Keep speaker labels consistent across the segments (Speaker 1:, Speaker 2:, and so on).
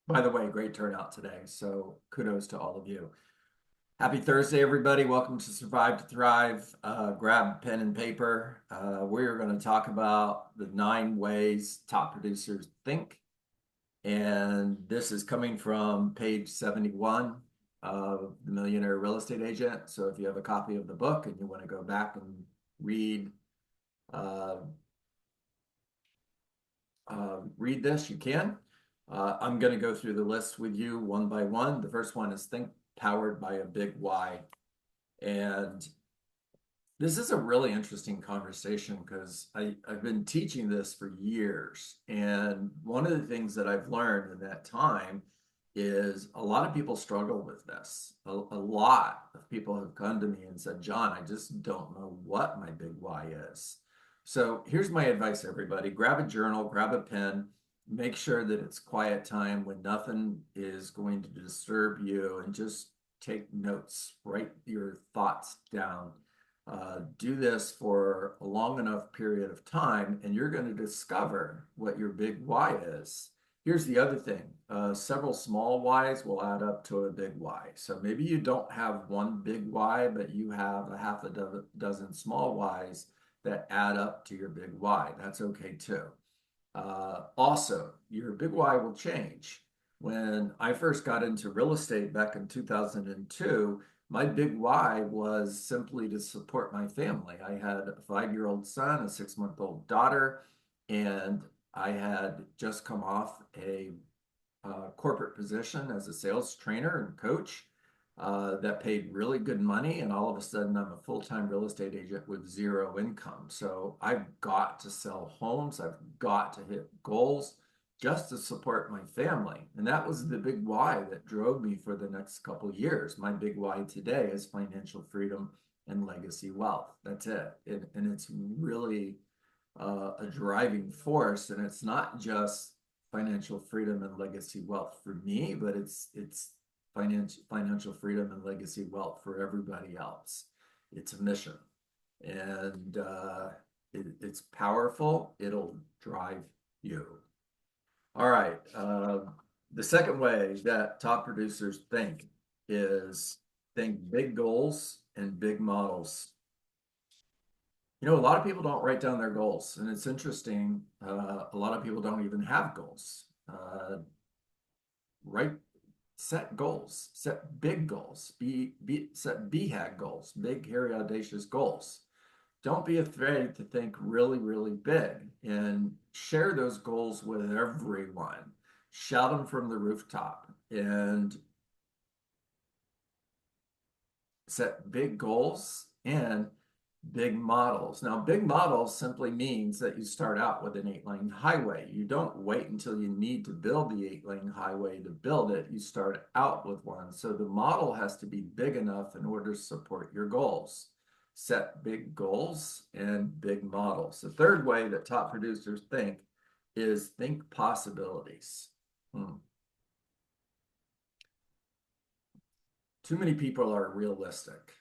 Speaker 1: By the way, great turnout today. So kudos to all of you. Happy Thursday, everybody. Welcome to Survive to Thrive. Grab pen and paper. We're going to talk about the 9 ways top producers think. And this is coming from page 71 of The Millionaire Real Estate Agent. So if you have a copy of the book and you want to go back and read uh, read this, you can. I'm going to go through the list with you one by one. The first one is think powered by a big why. And this is a really interesting conversation because I've been teaching this for years. And one of the things that I've learned in that time is a lot of people struggle with this. A lot of people have come to me and said, John, I just don't know what my big why is. So here's my advice, everybody. Grab a journal, grab a pen, make sure that it's quiet time when nothing is going to disturb you, and just take notes, write your thoughts down. Do this for a long enough period of time, and you're going to discover what your big why is. Here's the other thing. Several small whys will add up to a big why. So maybe you don't have one big why, but you have a half a dozen small whys that add up to your big why. That's okay too. Also, your big why will change. When I first got into real estate back in 2002, my big why was simply to support my family. I had a 5-year-old son, a 6-month-old daughter, and I had just come off a corporate position as a sales trainer and coach that paid really good money. And all of a sudden, I'm a full-time real estate agent with zero income. So I've got to sell homes. I've got to hit goals just to support my family. And that was the big why that drove me for the next couple of years. My big why today is financial freedom and legacy wealth. That's it. And it's really a driving force. And it's not just financial freedom and legacy wealth for me, but it's financial freedom and legacy wealth for everybody else. It's a mission, and it's powerful. It'll drive you. All right. The second way that top producers think is think big goals and big models. A lot of people don't write down their goals, and it's interesting. A lot of people don't even have goals. Write Set goals, set big goals, set BHAG goals, big, hairy, audacious goals. Don't be afraid to think really, really big and share those goals with everyone. Shout them from the rooftop and set big goals and big models. Now, big models simply means that you start out with an 8-lane highway. You don't wait until you need to build the 8-lane highway to build it. You start out with one. So the model has to be big enough in order to support your goals. Set big goals and big models. The third way that top producers think is think possibilities. Too many people are realistic.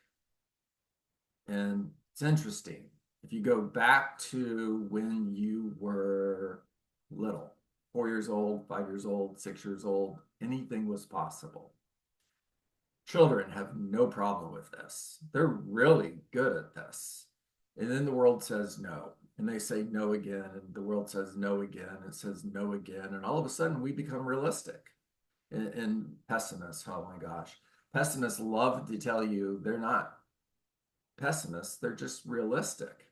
Speaker 1: And it's interesting. If you go back to when you were little, 4 years old, 5 years old, 6 years old, anything was possible. Children have no problem with this. They're really good at this. And then the world says no. And they say no again. And the world says no again. It says no again. And all of a sudden we become realistic. And pessimists, oh my gosh. Pessimists love to tell you they're not pessimists, they're just realistic.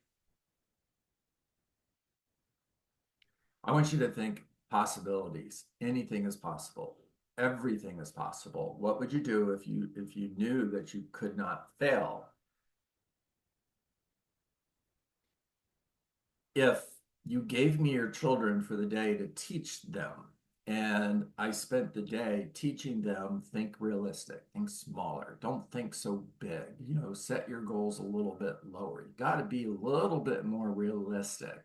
Speaker 1: I want you to think possibilities. Anything is possible. Everything is possible. What would you do if you knew that you could not fail? If you gave me your children for the day to teach them, and I spent the day teaching them, think realistic, think smaller, don't think so big, set your goals a little bit lower. You got to be a little bit more realistic.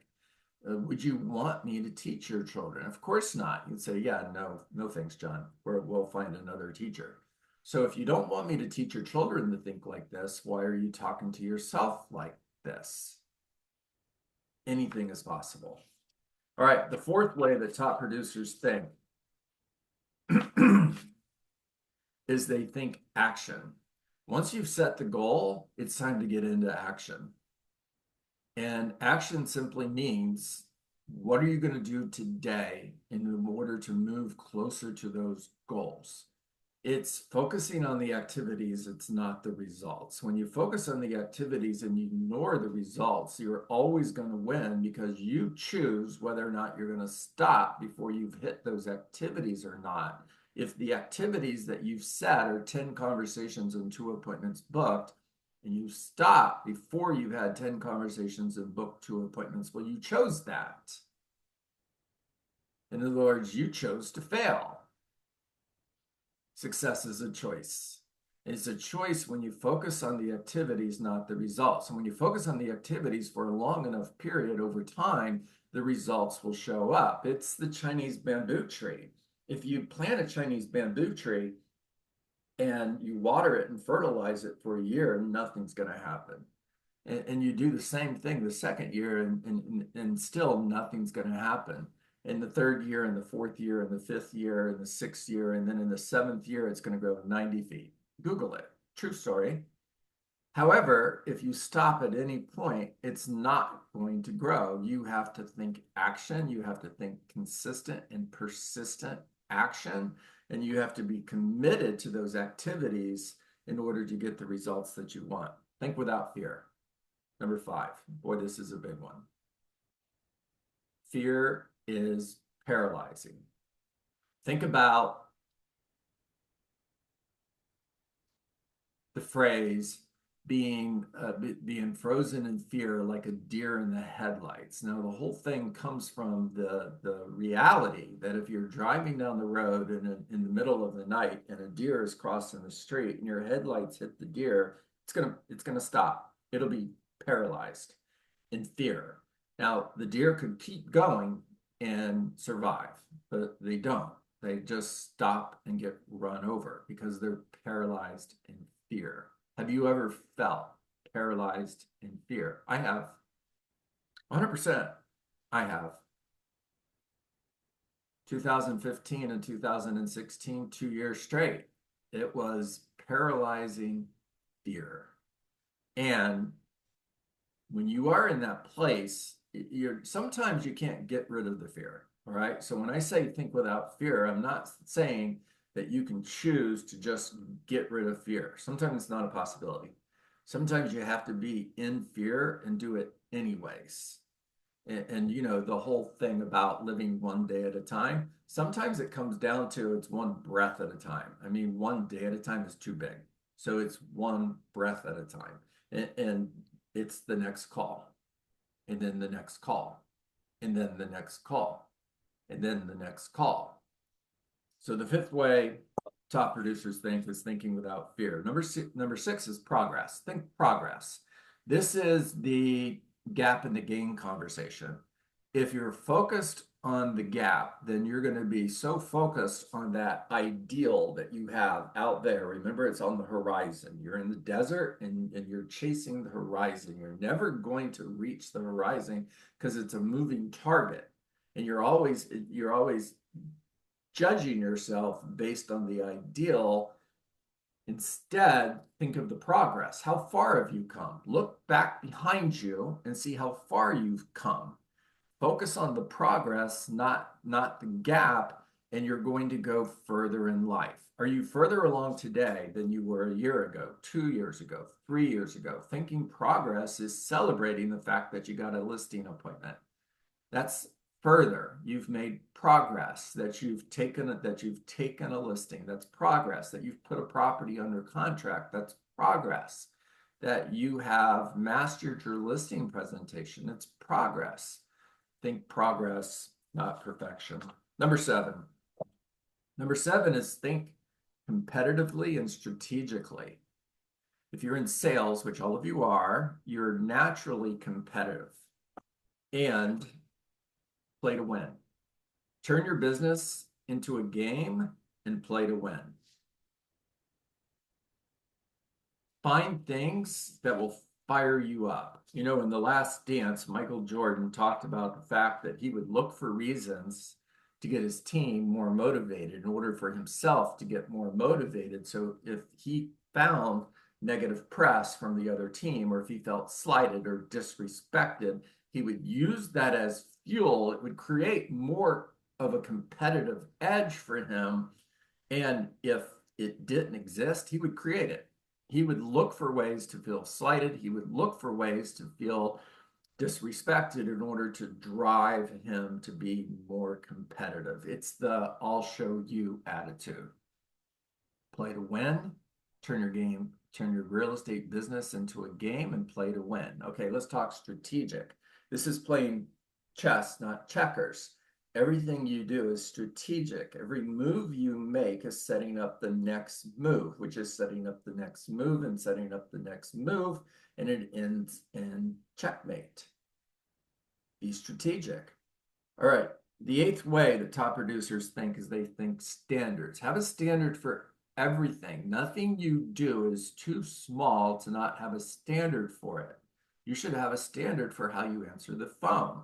Speaker 1: Would you want me to teach your children? Of course not. You'd say, yeah, no, no, thanks, John. We'll find another teacher. So if you don't want me to teach your children to think like this, why are you talking to yourself like this? Anything is possible. All right, the fourth way that top producers think is they think action. Once you've set the goal, it's time to get into action. And action simply means what are you going to do today in order to move closer to those goals? It's focusing on the activities, it's not the results. When you focus on the activities and you ignore the results, you're always going to win because you choose whether or not you're going to stop before you've hit those activities or not. If the activities that you've set are 10 conversations and 2 appointments booked, and you stop before you've had 10 conversations and booked 2 appointments, well, you chose that. In other words, you chose to fail. Success is a choice. It's a choice when you focus on the activities, not the results. And when you focus on the activities for a long enough period over time, the results will show up. It's the Chinese bamboo tree. If you plant a Chinese bamboo tree and you water it and fertilize it for a year, nothing's going to happen. And you do the same thing the second year, and still nothing's going to happen. In the third year, and the fourth year, and the fifth year, and the sixth year, and then in the seventh year, it's going to grow 90 feet. Google it. True story. However, if you stop at any point, it's not going to grow. You have to think action. You have to think consistent and persistent action. And you have to be committed to those activities in order to get the results that you want. Think without fear. Number 5. Boy, this is a big one. Fear is paralyzing. Think about the phrase being frozen in fear like a deer in the headlights. Now, the whole thing comes from the reality that if you're driving down the road in the middle of the night and a deer is crossing the street and your headlights hit the deer, it's gonna stop. It'll be paralyzed in fear. Now, the deer could keep going and survive, but they don't. They just stop and get run over because they're paralyzed in fear. Have you ever felt paralyzed in fear? I have. 100%. I have. 2015 and 2016, 2 years straight. It was paralyzing fear. And when you are in that place, sometimes you can't get rid of the fear. All right. So when I say think without fear, I'm not saying that you can choose to just get rid of fear. Sometimes it's not a possibility. Sometimes you have to be in fear and do it anyways. And you know, the whole thing about living one day at a time, sometimes it comes down to it's one breath at a time. I mean, one day at a time is too big. So it's one breath at a time. And it's the next call, and then the next call, and then the next call, and then the next call. So the 5th way top producers think is thinking without fear. Number 6 is progress. Think progress. This is the gap in the gain conversation. If you're focused on the gap, then you're going to be so focused on that ideal that you have out there. Remember, it's on the horizon. You're in the desert and you're chasing the horizon. You're never going to reach the horizon because it's a moving target. And you're always judging yourself based on the ideal. Instead, think of the progress. How far have you come? Look back behind you and see how far you've come. Focus on the progress, not the gap, and you're going to go further in life. Are you further along today than you were a year ago, 2 years ago, 3 years ago? Thinking progress is celebrating the fact that you got a listing appointment. That's further. You've made progress, that you've taken a listing. That's progress. That you've put a property under contract. That's progress. That you have mastered your listing presentation. It's progress. Think progress, not perfection. Number 7. Number 7 is think competitively and strategically. If you're in sales, which all of you are, you're naturally competitive and play to win. Turn your business into a game and play to win. Find things that will fire you up. You know, in The Last Dance, Michael Jordan talked about the fact that he would look for reasons to get his team more motivated, in order for himself to get more motivated. So if he found negative press from the other team, or if he felt slighted or disrespected, he would use that as fuel. It would create more of a competitive edge for him. And if it didn't exist, he would create it. He would look for ways to feel slighted. He would look for ways to feel disrespected in order to drive him to be more competitive. It's the I'll show you attitude. Play to win, turn your real estate business into a game and play to win. Okay, let's talk strategic. This is playing chess, not checkers. Everything you do is strategic. Every move you make is setting up the next move, which is setting up the next move and setting up the next move, and it ends in checkmate. Be strategic. All right. The eighth way that top producers think is they think standards. Have a standard for everything. Nothing you do is too small to not have a standard for it. You should have a standard for how you answer the phone.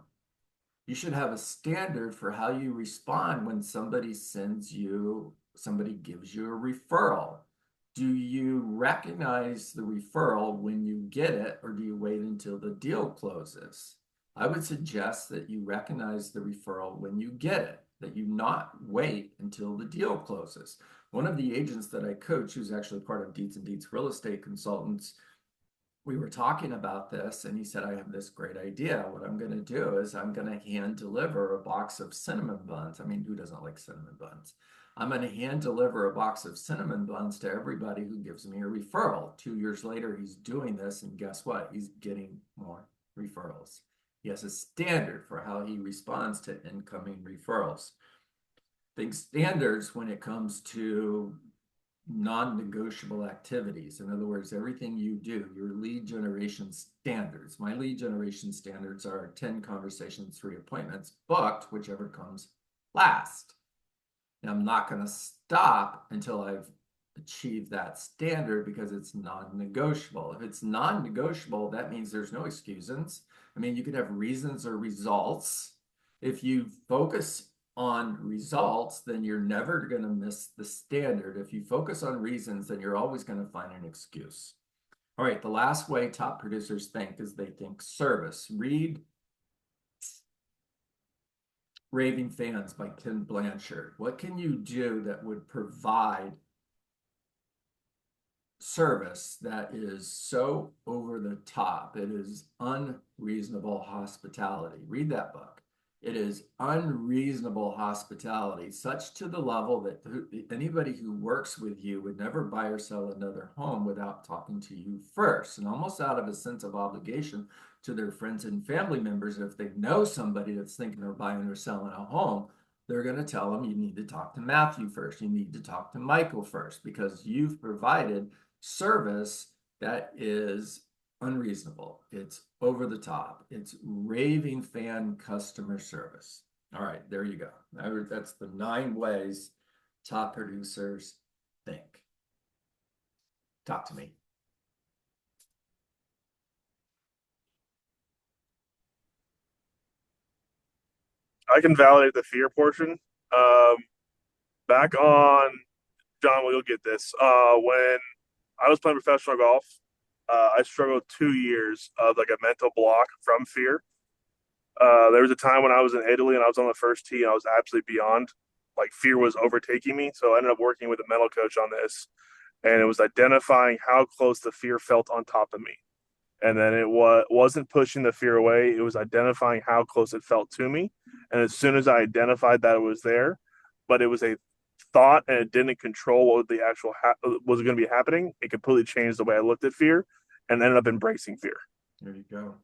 Speaker 1: You should have a standard for how you respond when somebody gives you a referral. Do you recognize the referral when you get it, or do you wait until the deal closes? I would suggest that you recognize the referral when you get it, that you not wait until the deal closes. One of the agents that I coach, who's actually part of Dietz and Dietz Real Estate Consultants, we were talking about this, and he said, I have this great idea. What I'm going to do is I'm going to hand deliver a box of cinnamon buns. I mean, who doesn't like cinnamon buns? I'm going to hand deliver a box of cinnamon buns to everybody who gives me a referral. 2 years later, he's doing this, and guess what? He's getting more referrals. He has a standard for how he responds to incoming referrals. Think standards when it comes to non-negotiable activities. In other words, everything you do, your lead generation standards. My lead generation standards are 10 conversations, 3 appointments, booked, whichever comes last. Now, I'm not going to stop until I've achieved that standard, because it's non-negotiable. If it's non-negotiable, that means there's no excuses. I mean, you could have reasons or results. If you focus on results, then you're never going to miss the standard. If you focus on reasons, then you're always going to find an excuse. All right, the last way top producers think is they think service. Read Raving Fans by Ken Blanchard. What can you do that would provide service that is so over the top? It is unreasonable hospitality. Read that book. It is unreasonable hospitality, such to the level that anybody who works with you would never buy or sell another home without talking to you first, and almost out of a sense of obligation to their friends and family members. If they know somebody that's thinking of buying or selling a home, they're going to tell them, you need to talk to Matthew first. You need to talk to Michael first, because you've provided service that is unreasonable. It's over the top. It's raving fan customer service. All right, there you go. That's the 9 ways top producers think. Talk to me.
Speaker 2: I can validate the fear portion. Back on John, you'll get this. When I was playing professional golf, I struggled 2 years of like a mental block from fear. There was a time when I was in Italy and I was on the first tee and I was absolutely beyond, like fear was overtaking me. So I ended up working with a mental coach on this, and it was identifying how close the fear felt on top of me. And then wasn't pushing the fear away. It was identifying how close it felt to me. And as soon as I identified that it was there, but it was a thought and it didn't control what the actual was going to be happening, it completely changed the way I looked at fear and ended up embracing fear.
Speaker 1: There you go.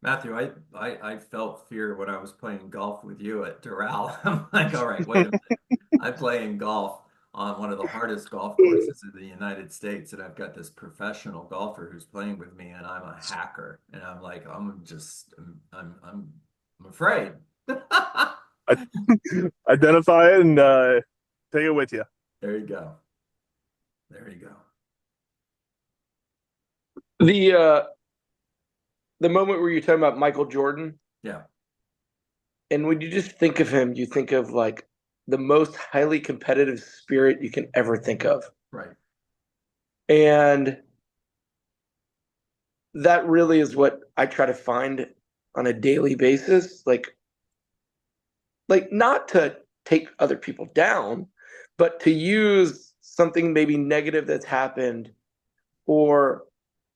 Speaker 1: Matthew, I felt fear when I was playing golf with you at Doral. I'm like, all right, wait a minute. I'm playing golf on one of the hardest golf courses in the United States, and I've got this professional golfer who's playing with me, and I'm a hacker, and I'm like, I'm afraid.
Speaker 2: Identify it and take it with you.
Speaker 1: There you go. There you go.
Speaker 3: The moment where you're talking about Michael Jordan,
Speaker 1: Yeah.
Speaker 3: And when you just think of him, you think of like the most highly competitive spirit you can ever think of.
Speaker 1: Right.
Speaker 3: And that really is what I try to find on a daily basis. Like not to take other people down, but to use something maybe negative that's happened or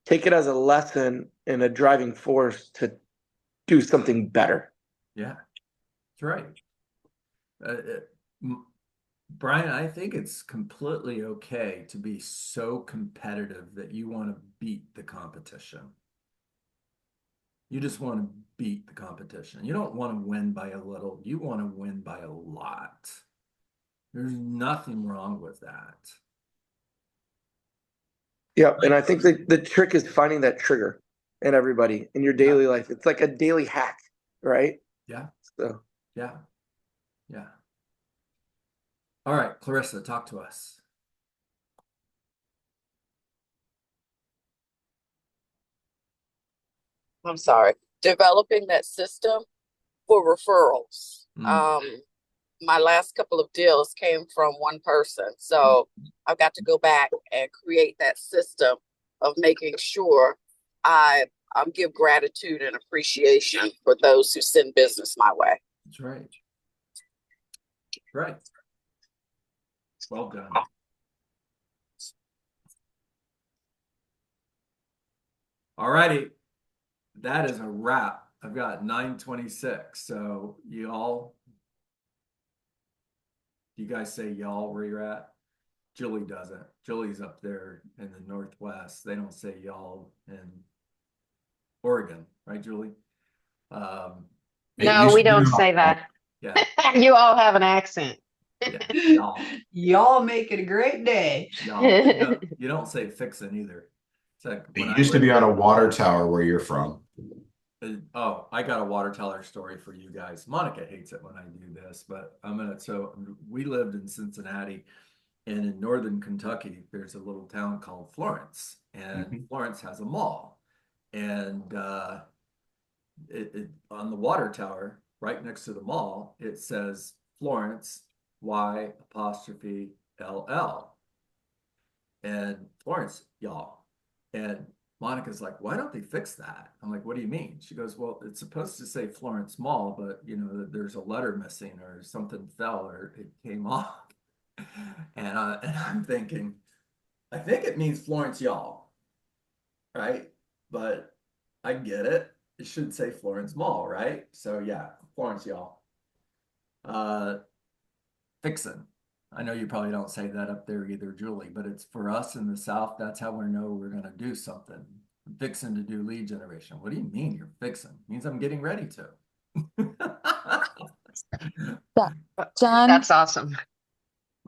Speaker 3: take it as a lesson and a driving force to do something better.
Speaker 1: Yeah, that's right. Brian, I think it's completely okay to be so competitive that you want to beat the competition. You just want to beat the competition. You don't want to win by a little. You want to win by a lot. There's nothing wrong with that.
Speaker 3: Yeah. And I think the trick is finding that trigger in everybody in your
Speaker 1: Yeah,
Speaker 3: daily life. It's like a daily hack, right?
Speaker 1: yeah,
Speaker 3: So
Speaker 1: yeah, yeah. All right, Clarissa, talk to us.
Speaker 4: I'm sorry, developing that system for referrals.
Speaker 1: Mm,
Speaker 4: My last couple of deals came from one person. So I've got to go back and create that system of making sure I give gratitude and appreciation for those who send business my way.
Speaker 1: that's right. Right. Well done. All righty. That is a wrap. I've got 9:26. So you guys say y'all where you're at? Julie doesn't. Julie's up there in the Northwest. They don't say y'all in Oregon, right, Julie? Um,
Speaker 5: No, we don't say that.
Speaker 1: yeah,
Speaker 5: You all have an accent.
Speaker 1: yeah, y'all,
Speaker 6: Y'all make it a great day.
Speaker 1: y'all. You don't say fixin' either. It's like when
Speaker 7: It
Speaker 1: I
Speaker 7: used to
Speaker 1: lived
Speaker 7: be on
Speaker 1: in,
Speaker 7: a water tower where you're from.
Speaker 1: oh, I got a water tower story for you guys. Monica hates it when I do this, but so we lived in Cincinnati. And in northern Kentucky, there's a little town called Florence, and Florence has a mall. And on the water tower, right next to the mall, it says Florence, Y apostrophe LL. And Florence, y'all. And Monica's like, why don't they fix that? I'm like, what do you mean? She goes, well, it's supposed to say Florence Mall, but there's a letter missing or something fell or it came off. And I'm thinking, I think it means Florence, y'all, right? But I get it. It should say Florence Mall, right? So yeah, Florence, y'all. Uh, Fixin'. I know you probably don't say that up there either, Julie, but it's for us in the South. That's how we know we're gonna do something. I'm fixing to do lead generation. What do you mean you're fixing? It means I'm getting ready to.
Speaker 8: Yeah. John,
Speaker 5: That's awesome.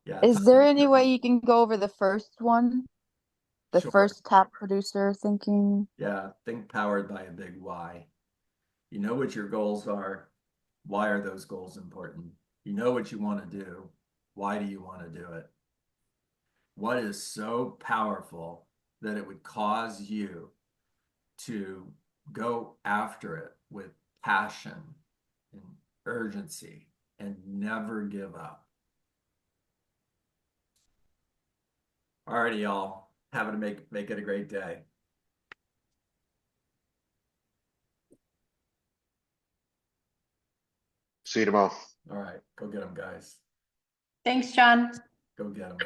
Speaker 1: Yeah,
Speaker 8: is there any way you can go over the first one? The
Speaker 1: sure.
Speaker 8: first top producer thinking?
Speaker 1: Yeah, think powered by a big why. You know what your goals are. Why are those goals important? You know what you want to do. Why do you want to do it? What is so powerful that it would cause you to go after it with passion and urgency and never give up? Alrighty, y'all. Have to make it a great day.
Speaker 7: See you tomorrow.
Speaker 1: All right, go get them, guys.
Speaker 6: Thanks, John.
Speaker 1: Go get them.